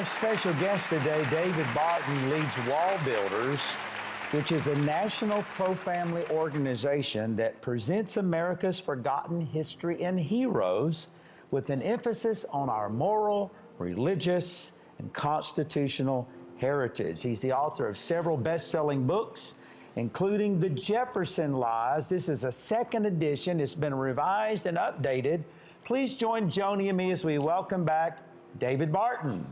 Our special guest today, David Barton, leads Wall Builders, which is a national pro-family organization that presents America's forgotten history and heroes with an emphasis on our moral, religious, and constitutional heritage. He's the author of several best-selling books, including The Jefferson Lies. This is a second edition. It's been revised and updated. Please join Joni and me as we welcome back David Barton.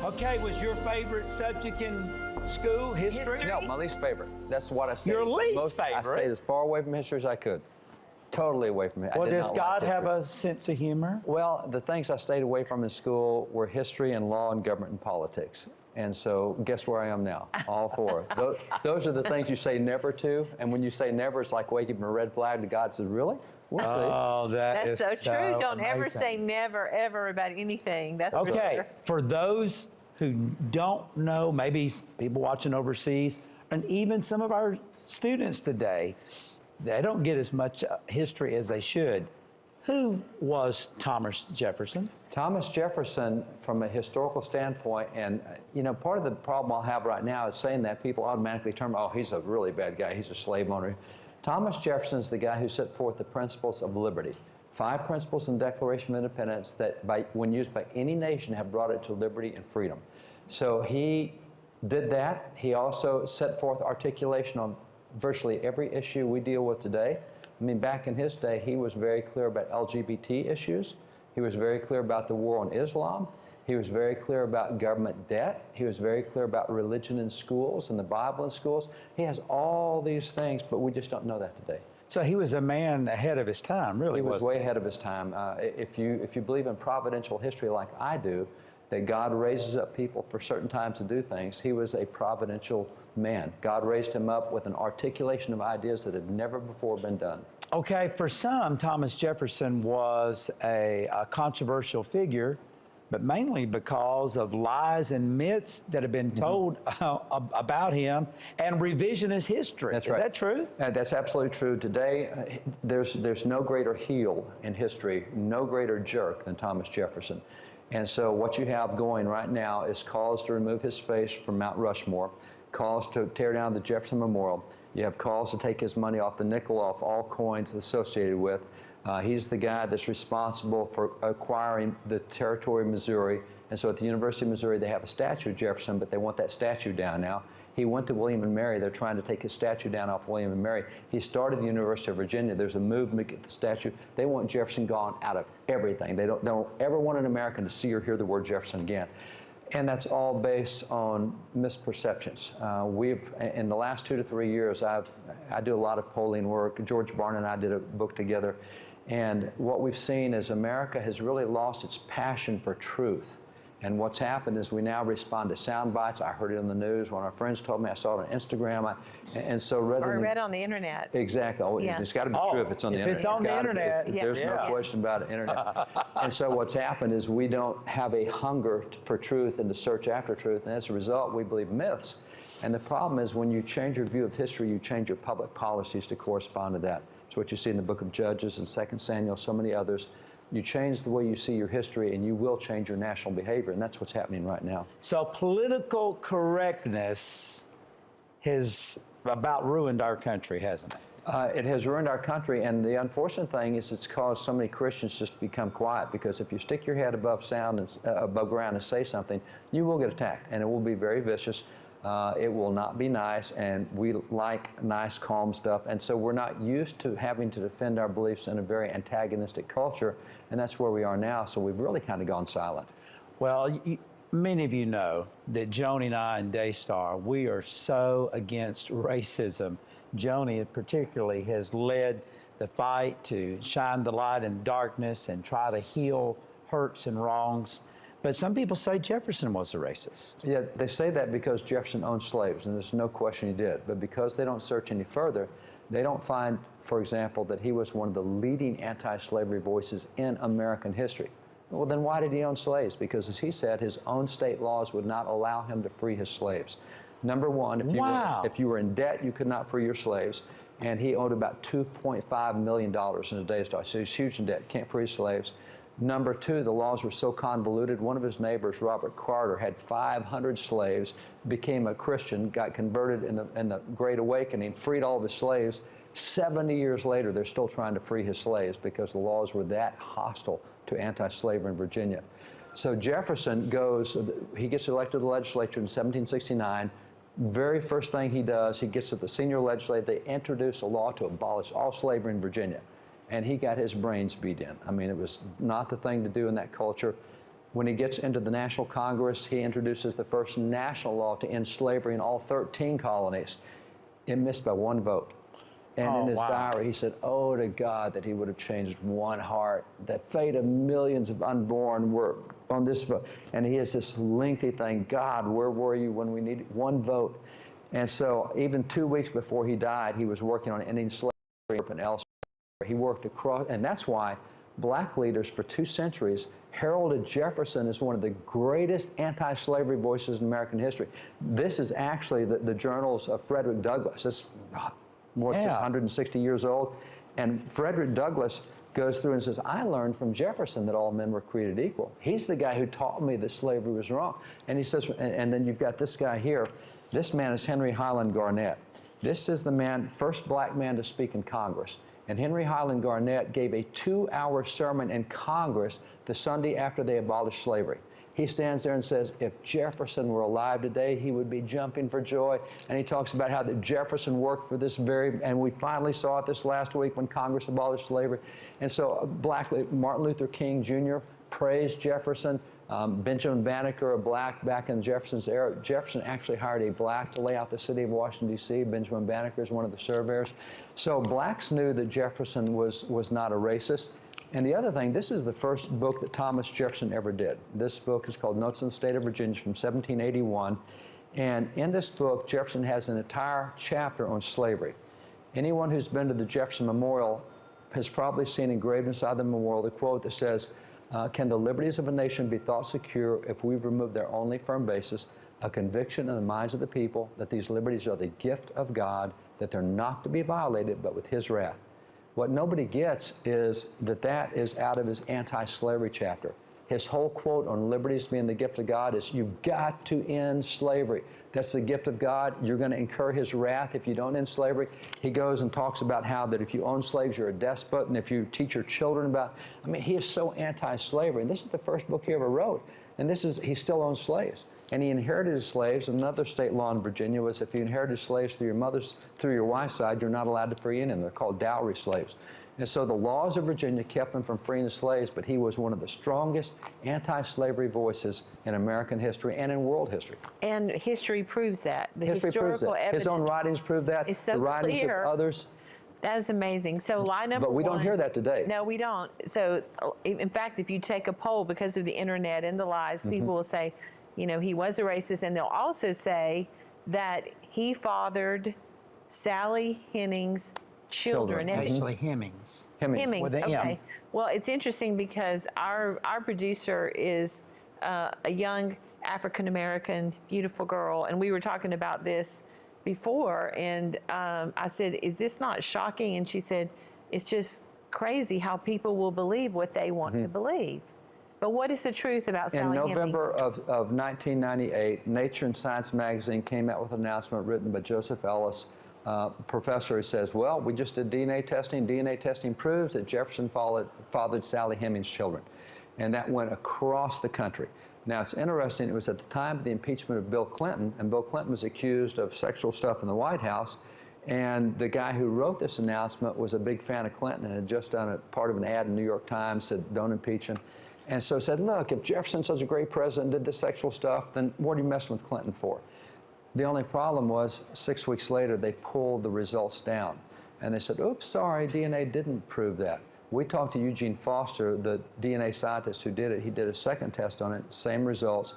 Okay, was your favorite subject in school history? No, my least favorite. That's what I stayed. Your least favorite? I stayed as far away from history as I could. Totally away from it. Well, does God have a sense of humor? Well, the things I stayed away from in school were history and law and government and politics. And so guess where I am now? All four. Those are the things you say never to. And when you say never, it's like waving a red flag to God. Says, really? We'll see. Oh, That's so true. Don't amazing. ever say never, ever about anything. That's for okay. sure. For those who don't know, maybe people watching overseas, and even some of our students today, they don't get as much history as they should. Who was Thomas Jefferson? Thomas Jefferson, from a historical standpoint, and part of the problem I'll have right now is saying that people automatically term, oh, he's a really bad guy, he's a slave owner. Thomas Jefferson is the guy who set forth the principles of liberty. 5 principles in the Declaration of Independence that, when used by any nation, have brought it to liberty and freedom. So he did that. He also set forth articulation on virtually every issue we deal with today. I mean, back in his day, he was very clear about LGBT issues. He was very clear about the war on Islam. He was very clear about government debt. He was very clear about religion in schools and the Bible in schools. He has all these things, but we just don't know that today. So he was a man ahead of his time, really. He was way ahead of his time. If you believe in providential history like I do, that God raises up people for certain times to do things, he was a providential man. God raised him up with an articulation of ideas that had never before been done. Okay, for some, Thomas Jefferson was a controversial figure, but mainly because of lies and myths that have been told about him and revisionist history. That's right. Is that true? That's absolutely true. Today, there's no greater heel in history, no greater jerk than Thomas Jefferson. And so what you have going right now is calls to remove his face from Mount Rushmore, calls to tear down the Jefferson Memorial. You have calls to take his money off the nickel, off all coins associated with. He's the guy that's responsible for acquiring the territory of Missouri. And so at the University of Missouri, they have a statue of Jefferson, but they want that statue down now. He went to William and Mary. They're trying to take his statue down off William and Mary. He started the University of Virginia. There's a movement to get the statue. They want Jefferson gone out of everything. They don't ever want an American to see or hear the word Jefferson again. And that's all based on misperceptions. In the last 2 to 3 years, I do a lot of polling work. George Barton and I did a book together. And what we've seen is America has really lost its passion for truth. And what's happened is we now respond to sound bites. I heard it on the news. One of our friends told me. I saw it on Instagram. And so rather or than... read on the internet. Exactly. Oh, yeah. It's got to be true if it's on the internet. If it's on the internet. There's no question about it, internet. And so what's happened is we don't have a hunger for truth and to search after truth. And as a result, we believe myths. And the problem is when you change your view of history, you change your public policies to correspond to that. It's what you see in the book of Judges and 2 Samuel, so many others. You change the way you see your history and you will change your national behavior, and that's what's happening right now. So political correctness has about ruined our country, hasn't it? It has ruined our country, and the unfortunate thing is it's caused so many Christians just to become quiet, because if you stick your head above ground and say something, you will get attacked, and it will be very vicious. It will not be nice, and we like nice, calm stuff, and so we're not used to having to defend our beliefs in a very antagonistic culture, and that's where we are now, so we've really kind of gone silent. Well, many of you know that Joni and I and Daystar, we are so against racism. Joni particularly has led the fight to shine the light in darkness and try to heal hurts and wrongs. But some people say Jefferson was a racist. Yeah, they say that because Jefferson owned slaves, and there's no question he did. But because they don't search any further, they don't find, for example, that he was one of the leading anti-slavery voices in American history. Well, then why did he own slaves? Because, as he said, his own state laws would not allow him to free his slaves. Number one, Wow. if you were in debt, you could not free your slaves. And he owed about $2.5 million in the DAYSTAR. So he's huge in debt, can't free slaves. Number two, the laws were so convoluted. One of his neighbors, Robert Carter, had 500 slaves, became a Christian, got converted in the Great Awakening, freed all of his slaves. 70 years later, they're still trying to free his slaves because the laws were that hostile to anti-slavery in Virginia. So Jefferson he gets elected to the legislature in 1769. Very first thing he does, he gets to the senior legislature, they introduce a law to abolish all slavery in Virginia. And he got his brains beat in. I mean, it was not the thing to do in that culture. When he gets into the National Congress, he introduces the first national law to end slavery in all 13 colonies. It missed by one vote. And in his diary, he said, oh, to God, that he would have changed one heart. The fate of millions of unborn were on this vote. And he has this lengthy thing, God, where were you when we needed one vote? And so even 2 weeks before he died, he was working on ending slavery and elsewhere. He worked across, and that's why black leaders for 2 centuries heralded Jefferson as one of the greatest anti-slavery voices in American history. This is actually the journals of Frederick Douglass. It's more than 160 years old. And Frederick Douglass goes through and says, I learned from Jefferson that all men were created equal. He's the guy who taught me that slavery was wrong. And he says, and then you've got this guy here. This man is Henry Highland Garnett. This is the man, first black man to speak in Congress. And Henry Highland Garnett gave a 2-hour sermon in Congress the Sunday after they abolished slavery. He stands there and says, if Jefferson were alive today, he would be jumping for joy. And he talks about how that Jefferson worked for this and we finally saw it this last week when Congress abolished slavery. And so Martin Luther King Jr. praised Jefferson. Benjamin Banneker, a black back in Jefferson's era. Jefferson actually hired a black to lay out the city of Washington, D.C. Benjamin Banneker is one of the surveyors. So blacks knew that Jefferson was not a racist. And the other thing, this is the first book that Thomas Jefferson ever did. This book is called Notes on the State of Virginia from 1781. And in this book, Jefferson has an entire chapter on slavery. Anyone who's been to the Jefferson Memorial has probably seen engraved inside the memorial the quote that says, can the liberties of a nation be thought secure if we remove their only firm basis, a conviction in the minds of the people that these liberties are the gift of God, that they're not to be violated but with his wrath? What nobody gets is that is out of his anti-slavery chapter. His whole quote on liberties being the gift of God is, you've got to end slavery. That's the gift of God. You're going to incur his wrath if you don't end slavery. He goes and talks about how that if you own slaves, you're a despot, and if you teach your children about, I mean, he is so anti-slavery. And this is the first book he ever wrote. And he still owns slaves. And he inherited his slaves. Another state law in Virginia was if you inherited slaves through your wife's side, you're not allowed to free any of them. They're called dowry slaves. And so the laws of Virginia kept him from freeing the slaves, but he was one of the strongest anti-slavery voices in American history and in world history. And history proves that. The history proves that. evidence. His own writings prove that. It's so the writings clear. of others. That is amazing. So lie number one. But we don't hear that today. No, we don't. So in fact, if you take a poll because of the internet and the lies, people will say, you know, he was a racist, and they'll also say that he fathered Sally Hemings' children. Actually, Hemings. Hemings, okay. Well, it's interesting because our producer is a young African-American, beautiful girl, and we were talking about this before, and I said, is this not shocking? And she said, it's just crazy how people will believe what they want to believe. But what is the truth about Sally Hemings? In November of 1998, Nature and Science magazine came out with an announcement written by Joseph Ellis, professor, who says, well, we just did DNA testing. DNA testing proves that Jefferson fathered Sally Hemings' children. And that went across the country. Now, it's interesting, it was at the time of the impeachment of Bill Clinton, and Bill Clinton was accused of sexual stuff in the White House. And the guy who wrote this announcement was a big fan of Clinton and had just done a part of an ad in the New York Times, said, don't impeach him. And so said, look, if Jefferson's such a great president, did this sexual stuff, then what are you messing with Clinton for? The only problem was 6 weeks later, they pulled the results down. And they said, oops, sorry, DNA didn't prove that. We talked to Eugene Foster, the DNA scientist who did it. He did a second test on it, same results.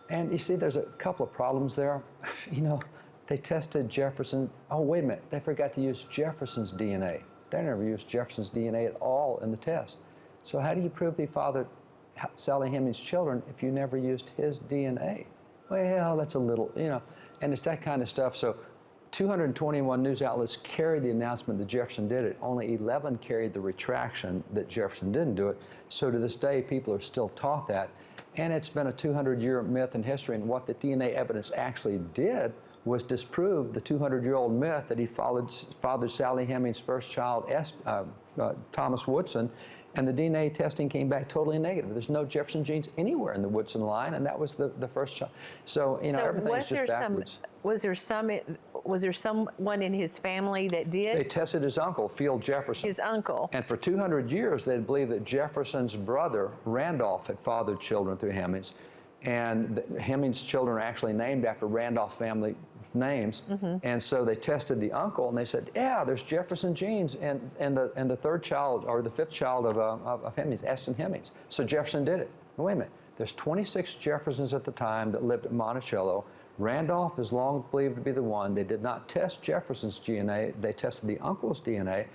And you see, there's a couple of problems there. You know, they tested Jefferson. Oh, wait a minute, they forgot to use Jefferson's DNA. They never used Jefferson's DNA at all in the test. So how do you prove he fathered Sally Hemings' children if you never used his DNA? Well, that's a little, you know. And it's that kind of stuff. So 221 news outlets carried the announcement that Jefferson did it. Only 11 carried the retraction that Jefferson didn't do it. So to this day, people are still taught that. And it's been a 200-year myth in history. And what the DNA evidence actually did was disprove the 200-year-old myth that he fathered Sally Hemings' first child, Thomas Woodson, and the DNA testing came back totally negative. There's no Jefferson genes anywhere in the Woodson line, and that was the first child. So, you know, everything's just backwards. Was there someone in his family that did? They tested his uncle, Field Jefferson. His uncle. And for 200 years, they'd believed that Jefferson's brother, Randolph, had fathered children through Hemings. And Hemings' children are actually named after Randolph family names. And so they tested the uncle, and they said, yeah, there's Jefferson genes. And the third child, or the fifth child of Hemings, Eston Hemings. So Jefferson did it. Wait a minute. There's 26 Jeffersons at the time that lived at Monticello. Randolph is long believed to be the one. They did not test Jefferson's DNA. They tested the uncle's DNA.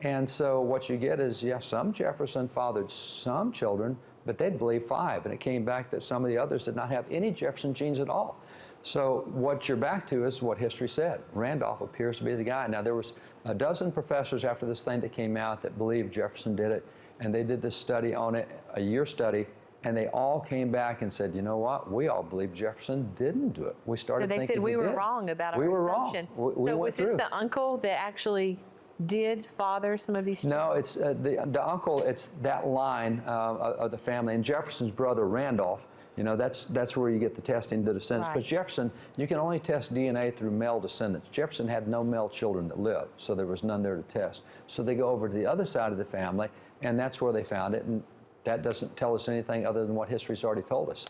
And so what you get is, yes, some Jefferson fathered some children, but they'd believe 5. And it came back that some of the others did not have any Jefferson genes at all. So what you're back to is what history said. Randolph appears to be the guy. Now, there was a dozen professors after this thing that came out that believed Jefferson did it, and they did this study on it, a year study, and they all came back and said, you know what, we all believe Jefferson didn't do it. We started thinking he did. So they said we were wrong about our assumption. We so went was this through. the uncle that actually did father some of these children? No, it's the uncle, it's that line of the family. And Jefferson's brother, Randolph, you know, that's where you get the testing, the descendants. Right. Because Jefferson, you can only test DNA through male descendants. Jefferson had no male children that lived, so there was none there to test. So they go over to the other side of the family, and that's where they found it. And that doesn't tell us anything other than what history's already told us.